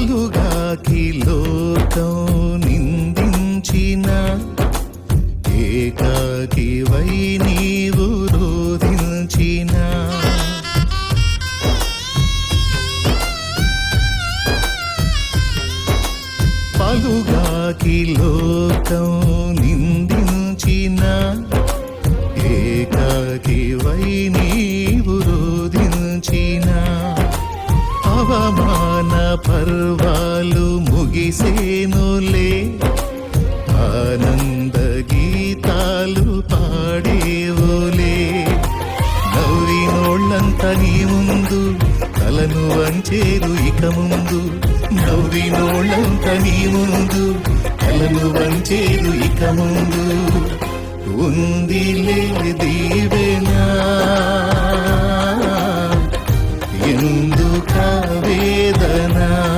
పలుగాకి లోకం నిందించిన ఏకాకివై నీవు రోధించిన పలుగాకి లోకం నిందించిన ఏకాకివై నీవు రోధించిన అవమాన పర్వాలు ముగిసేనులే ఆనంద గీతాలు పాడేవులే నవ్వినోళ్ళంత నీ ముందు తలను వంచేరు ఇక ముందు నవ్వినోళ్ళంత నీ ముందు తలను వంచేరు ఇక ముందు ఉందిలే దీవెనా ఎందుక వేదన